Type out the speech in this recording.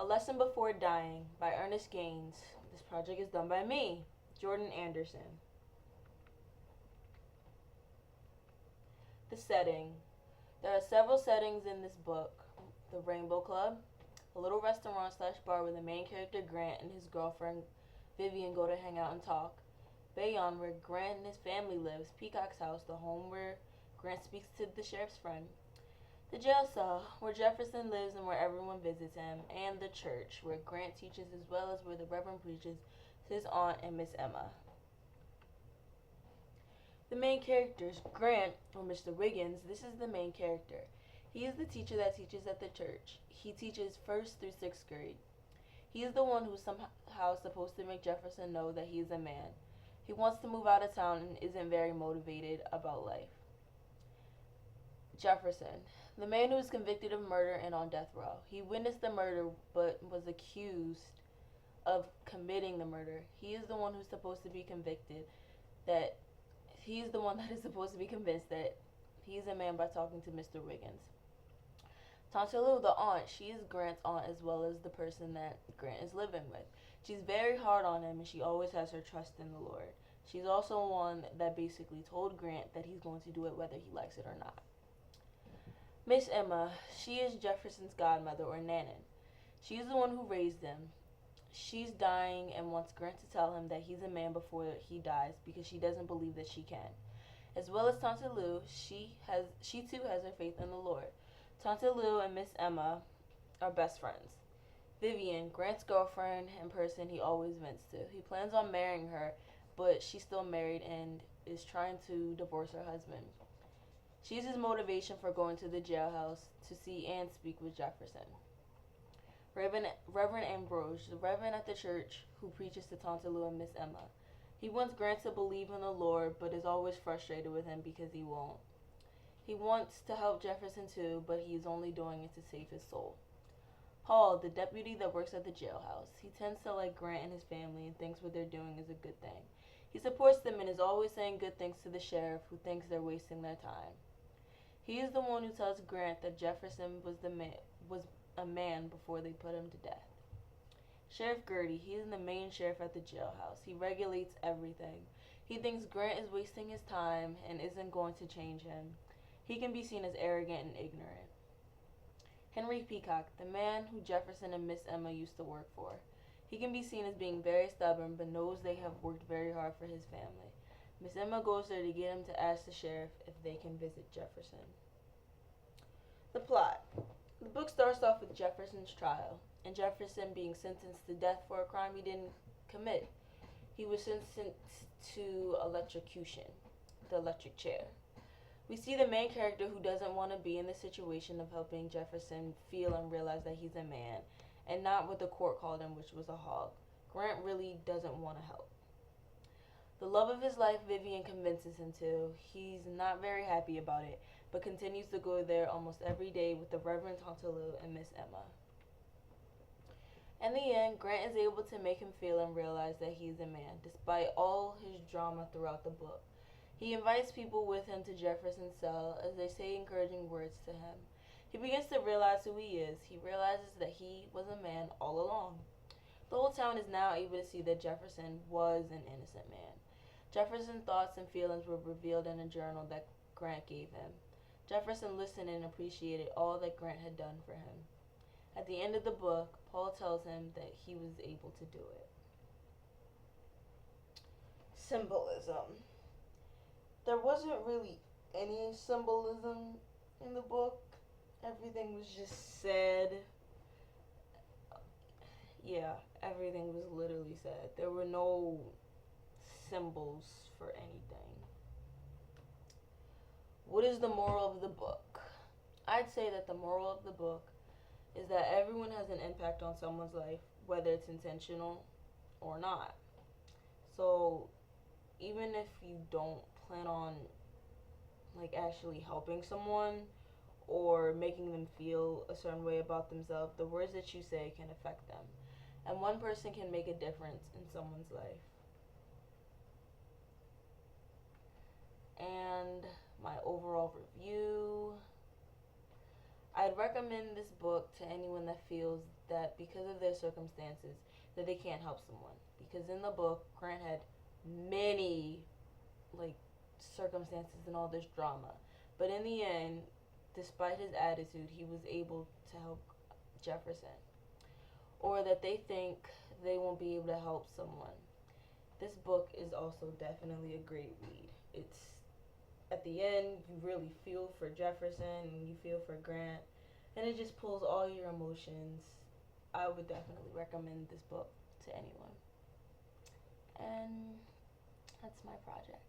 A Lesson Before Dying by Ernest Gaines. This project is done by me, Jordan Anderson. The setting. There are several settings in this book. The Rainbow Club, a little restaurant slash bar where the main character Grant and his girlfriend Vivian go to hang out and talk. Bayonne, where Grant and his family lives. Peacock's house, the home where Grant speaks to the sheriff's friend. The jail cell, where Jefferson lives and where everyone visits him. And the church, where Grant teaches as well as where the Reverend preaches to his aunt and Miss Emma. The main characters, Grant, or Mr. Wiggins, this is the main character. He is the teacher that teaches at the church. He teaches 1st through 6th grade. He is the one who's somehow supposed to make Jefferson know that he is a man. He wants to move out of town and isn't very motivated about life. Jefferson, the man who was convicted of murder and on death row. He witnessed the murder but was accused of committing the murder. He is the one who's supposed to be convicted that he's the one that is supposed to be convinced that he's a man by talking to Mr. Wiggins. Tante Lou, the aunt, she is Grant's aunt as well as the person that Grant is living with. She's very hard on him and she always has her trust in the Lord. She's also one that basically told Grant that he's going to do it whether he likes it or not. Miss Emma, she is Jefferson's godmother or Nanan. She's the one who raised him. She's dying and wants Grant to tell him that he's a man before he dies because she doesn't believe that she can. As well as Tante Lou, she too has her faith in the Lord. Tante Lou and Miss Emma are best friends. Vivian, Grant's girlfriend and person he always vents to. He plans on marrying her, but she's still married and is trying to divorce her husband. She's his motivation for going to the jailhouse to see and speak with Jefferson. Reverend Ambrose, the reverend at the church who preaches to Tante Lou and Miss Emma. He wants Grant to believe in the Lord, but is always frustrated with him because he won't. He wants to help Jefferson too, but he's only doing it to save his soul. Paul, the deputy that works at the jailhouse. He tends to like Grant and his family and thinks what they're doing is a good thing. He supports them and is always saying good things to the sheriff who thinks they're wasting their time. He is the one who tells Grant that Jefferson was a man before they put him to death. Sheriff Gertie, he is the main sheriff at the jailhouse. He regulates everything. He thinks Grant is wasting his time and isn't going to change him. He can be seen as arrogant and ignorant. Henry Peacock, the man who Jefferson and Miss Emma used to work for. He can be seen as being very stubborn but knows they have worked very hard for his family. Miss Emma goes there to get him to ask the sheriff if they can visit Jefferson. The plot. The book starts off with Jefferson's trial, and Jefferson being sentenced to death for a crime he didn't commit. He was sentenced to electrocution, the electric chair. We see the main character who doesn't want to be in the situation of helping Jefferson feel and realize that he's a man, and not what the court called him, which was a hog. Grant really doesn't want to help. The love of his life, Vivian convinces him to. He's not very happy about it, but continues to go there almost every day with the Reverend Tante Lou and Miss Emma. In the end, Grant is able to make him feel and realize that he is a man, despite all his drama throughout the book. He invites people with him to Jefferson's cell as they say encouraging words to him. He begins to realize who he is. He realizes that he was a man all along. The whole town is now able to see that Jefferson was an innocent man. Jefferson's thoughts and feelings were revealed in a journal that Grant gave him. Jefferson listened and appreciated all that Grant had done for him. At the end of the book, Paul tells him that he was able to do it. Symbolism. There wasn't really any symbolism in the book. Everything was just said. Yeah, everything was literally said. There were no symbols for anything. What is the moral of the book? I'd say that the moral of the book is that everyone has an impact on someone's life, whether it's intentional or not. So even if you don't plan on actually helping someone or making them feel a certain way about themselves, the words that you say can affect them. And one person can make a difference in someone's life. And my overall review, I'd recommend this book to anyone that feels that because of their circumstances that they can't help someone. Because in the book, Grant had many like circumstances and all this drama. But in the end, despite his attitude, he was able to help Jefferson. Or that they think they won't be able to help someone. This book is also definitely a great read. It's at the end you really feel for Jefferson and you feel for Grant and it just pulls all your emotions. I would definitely recommend this book to anyone. And that's my project.